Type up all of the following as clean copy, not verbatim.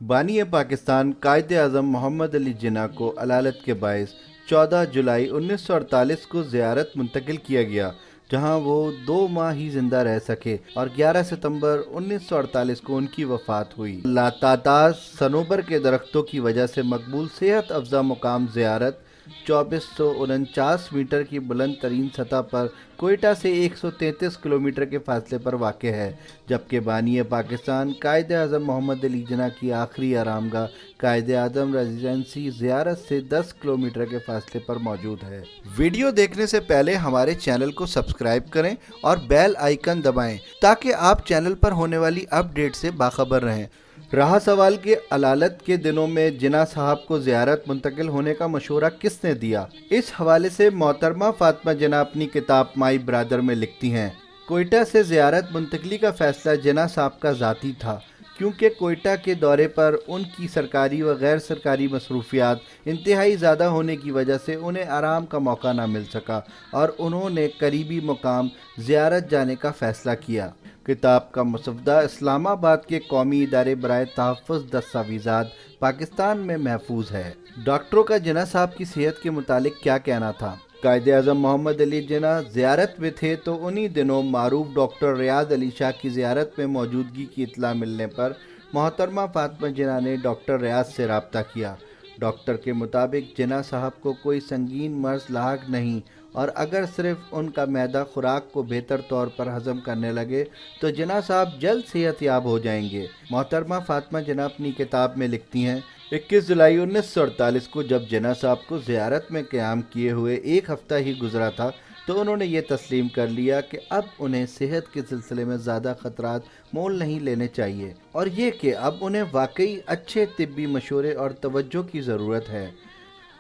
बानी पाकिस्तान कायदे आज़म मोहम्मद अली जिन्ना को अलालत के बायस 14 जुलाई 1948 को ज़ियारत मुंतकिल किया गया, जहां वो 2 माह ही जिंदा रह सके और 11 सितंबर 1948 को उनकी वफ़ात हुई। लातातार सनोबर के दरख्तों की वजह से मकबूल सेहत अफजा मुकाम ज़ियारत 2449 मीटर की बुलंद तरीन सतह पर कोयटा से 133 किलोमीटर के फासले पर वाक़ है, जबकि बानी पाकिस्तान कायदे आज़म मोहम्मद अली जिन्ना की आखिरी आरामगाह कायदे आज़म रेजिडेंसी ज़ियारत से 10 किलोमीटर के फासले पर मौजूद है। वीडियो देखने से पहले हमारे चैनल को सब्सक्राइब करें और बेल आइकन दबाएं ताकि आप चैनल पर होने वाली अपडेट से बाखबर रहें। रहा सवाल कि अलालत के दिनों में जिन्ना साहब को ज़ियारत मुंतकिल होने का मशवरा किसने दिया। इस हवाले से मोहतरमा फातिमा जिन्ना अपनी किताब माई ब्रदर में लिखती हैं, कोयटा से ज़ियारत मुंतकली का फ़ैसला जिन्ना साहब का ज़ाती था, क्योंकि कोयटा के दौरे पर उनकी सरकारी व गैर सरकारी मसरूफियात इंतहाई ज़्यादा होने की वजह से उन्हें आराम का मौका ना मिल सका और उन्होंने करीबी मुकाम ज़ियारत जाने का फ़ैसला किया। किताब का मसवदा इस्लामाबाद के कौमी इदारे बराए तहफ़्फ़ुज़ दस्तावेज़ात पाकिस्तान में महफूज है। डॉक्टरों का जिन्ना साहब की सेहत के मुतालिक क्या कहना था। कायदे आज़म मोहम्मद अली जिन्ना ज़ियारत में थे तो उन्हीं दिनों मारूफ डॉक्टर रियाद अली शाह की ज़ियारत में मौजूदगी की इत्तला मिलने पर मोहतरमा फातिमा जिन्ना ने डॉक्टर रियाद से रब्ता किया। डॉक्टर के मुताबिक जिन्ना साहब को कोई संगीन मर्ज लाहक नहीं और अगर सिर्फ उनका मैदा खुराक को बेहतर तौर पर हजम करने लगे तो जिन्ना साहब जल्द सेहत याब हो जाएंगे। मोहतरमा फातिमा जिन्ना अपनी किताब में लिखती हैं, 21 जुलाई 1948 को जब जिन्ना साहब को ज़ियारत में क़याम किए हुए एक हफ़्ता ही गुजरा था तो उन्होंने ये तस्लीम कर लिया कि अब उन्हें सेहत के सिलसिले में ज़्यादा ख़तरात मोल नहीं लेने चाहिए और ये कि अब उन्हें वाकई अच्छे तिब्बी मशवरे और तवज्जो की ज़रूरत है।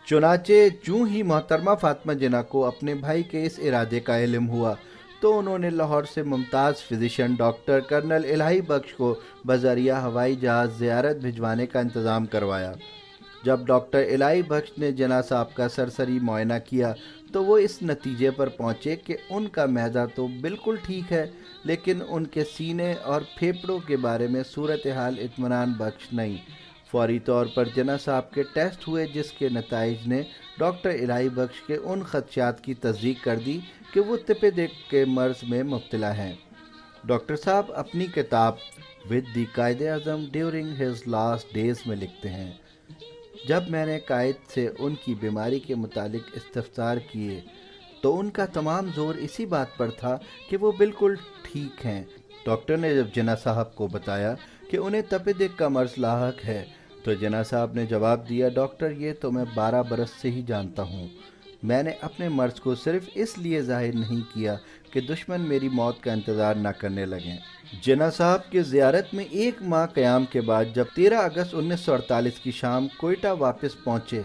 चुनाचे जूँ ही मोहतरमा फातिमा जिन्ना को अपने भाई के इस इरादे का इल्म हुआ तो उन्होंने लाहौर से मुमताज़ फिजिशियन डॉक्टर कर्नल इलाही बख्श को बज़रिया हवाई जहाज़ ज़ियारत भिजवाने का इंतज़ाम करवाया। जब डॉक्टर इलाही बख्श ने जिन्ना साहब का सरसरी मुआयना किया तो वो इस नतीजे पर पहुँचे कि उनका मैदा तो बिल्कुल ठीक है, लेकिन उनके सीने और फेफड़ों के बारे में सूरत हाल इत्मीनान बख्श नहीं। फौरी तौर पर जिन्ना साहब के टेस्ट हुए, जिसके नताइज ने डॉक्टर इलाही बख्श के उन खदशात की तस्दीक कर दी कि वो तिपेदिक के मर्ज में मुब्तला हैं। डॉक्टर साहब अपनी किताब विद द कायदे आज़म ड्यूरिंग हिज लास्ट डेज में लिखते हैं, जब मैंने कायद से उनकी बीमारी के मुतालिक इस्तफसार किए तो उनका तमाम जोर इसी बात पर था कि वो बिल्कुल ठीक हैं। डॉक्टर ने जब जिन्ना साहब को बताया कि उन्हें तपेदिक का मर्ज लाहक है तो जिन्ना साहब ने जवाब दिया, डॉक्टर ये तो मैं 12 बरस से ही जानता हूँ। मैंने अपने मर्ज को सिर्फ इसलिए जाहिर नहीं किया कि दुश्मन मेरी मौत का इंतज़ार न करने लगें। जिन्ना साहब के ज़ियारत में एक माह क़याम के बाद जब 13 अगस्त 1948 की शाम कोयटा वापस पहुँचे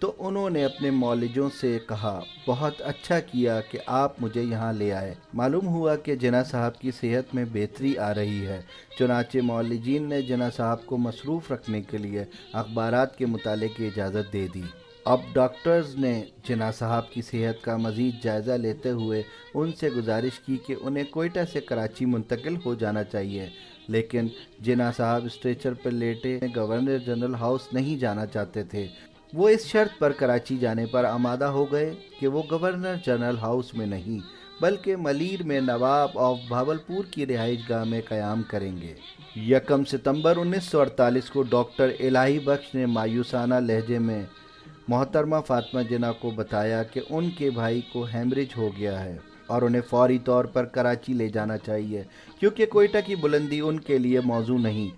तो उन्होंने अपने मौलिजों से कहा, बहुत अच्छा किया कि आप मुझे यहाँ ले आए। मालूम हुआ कि जिन्ना साहब की सेहत में बेहतरी आ रही है। चुनाचे मौलिजीन ने जिन्ना साहब को मसरूफ़ रखने के लिए अखबारात के मुताले की इजाज़त दे दी। अब डॉक्टर्स ने जिन्ना साहब की सेहत का मज़ीद जायज़ा लेते हुए उनसे गुजारिश की कि उन्हें कोयटा से कराची मुंतकिल हो जाना चाहिए, लेकिन जिन्ना साहब स्ट्रेचर पर लेटे गवर्नर जनरल हाउस नहीं जाना चाहते थे। वो इस शर्त पर कराची जाने पर आमादा हो गए कि वो गवर्नर जनरल हाउस में नहीं बल्कि मलीर में नवाब ऑफ भावलपुर की रिहाइश गाह में क़याम करेंगे। 1 सितंबर 1948 को डॉक्टर इलाही बख्श ने मायूसाना लहजे में मोहतरमा फातिमा जिन्ना को बताया कि उनके भाई को हेमरेज हो गया है और उन्हें फौरी तौर पर कराची ले जाना चाहिए, क्योंकि कोयटा की बुलंदी उनके लिए मौजू नहीं।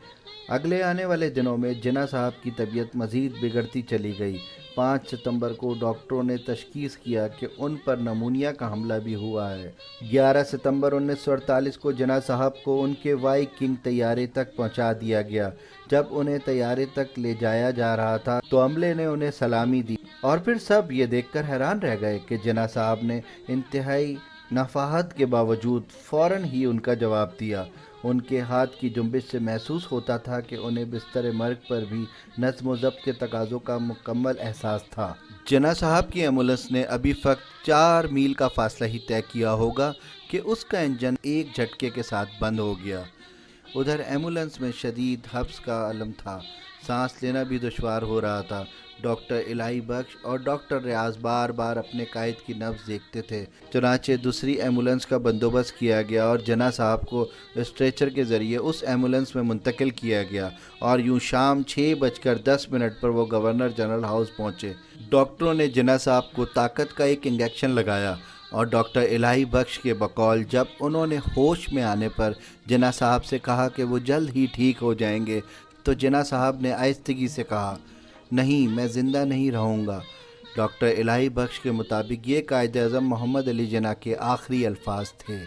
अगले आने वाले दिनों में जिन्ना साहब की तबीयत मज़ीद बिगड़ती चली गई। 5 सितंबर को डॉक्टरों ने तशखीस किया कि उन पर नमूनिया का हमला भी हुआ है। 11 सितंबर 1948 को जिन्ना साहब को उनके वाई किंग तैयारे तक पहुंचा दिया गया। जब उन्हें तैयारे तक ले जाया जा रहा था तो अमले ने उन्हें सलामी दी और फिर सब ये देखकर हैरान रह गए कि जिन्ना साहब ने इंतहाई नफाहत के बावजूद फ़ौरन ही उनका जवाब दिया। उनके हाथ की जुम्बिश से महसूस होता था कि उन्हें बिस्तर मर्ग पर भी नज़्म व ज़ब्त के तकाज़ों का मुकम्मल एहसास था। जिन्ना साहब की एम्बुलेंस ने अभी फ़कत 4 मील का फासला ही तय किया होगा कि उसका इंजन एक झटके के साथ बंद हो गया। ادھر ایمبولینس میں شدید حبس کا علم تھا، سانس لینا بھی دشوار ہو رہا تھا۔ ڈاکٹر الہی بخش اور ڈاکٹر ریاض بار بار اپنے قائد کی نبض دیکھتے تھے۔ چنانچہ دوسری ایمبولینس کا بندوبست کیا گیا اور جناح صاحب کو اسٹریچر کے ذریعے اس ایمبولینس میں منتقل کیا گیا، اور یوں شام 6:10 پر وہ گورنر جنرل ہاؤس پہنچے۔ ڈاکٹروں نے جناح صاحب کو طاقت کا ایک انجیکشن لگایا، اور ڈاکٹر الہی بخش کے بقول جب انہوں نے ہوش میں آنے پر جناح صاحب سے کہا کہ وہ جلد ہی ٹھیک ہو جائیں گے، تو جناح صاحب نے آہستگی سے کہا، نہیں، میں زندہ نہیں رہوں گا۔ ڈاکٹر الہی بخش کے مطابق یہ قائد اعظم محمد علی جناح کے آخری الفاظ تھے،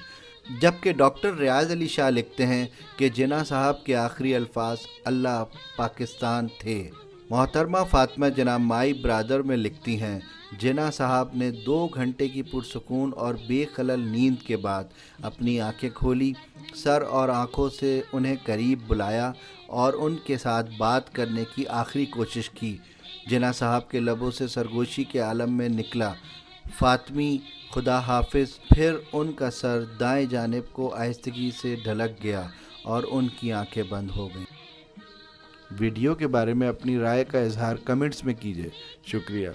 جبکہ ڈاکٹر ریاض علی شاہ لکھتے ہیں کہ جناح صاحب کے آخری الفاظ اللہ پاکستان تھے۔ محترمہ فاطمہ جناح مائی برادر میں لکھتی ہیں، جناح صاحب نے 2 گھنٹے کی پرسکون اور بے خلل نیند کے بعد اپنی آنکھیں کھولی، سر اور آنکھوں سے انہیں قریب بلایا اور ان کے ساتھ بات کرنے کی آخری کوشش کی۔ جناح صاحب کے لبوں سے سرگوشی کے عالم میں نکلا، فاطمی خدا حافظ، پھر ان کا سر دائیں جانب کو آہستگی سے ڈھلک گیا اور ان کی آنکھیں بند ہو گئیں۔ ویڈیو کے بارے میں اپنی رائے کا اظہار کمنٹس میں کیجیے۔ شکریہ۔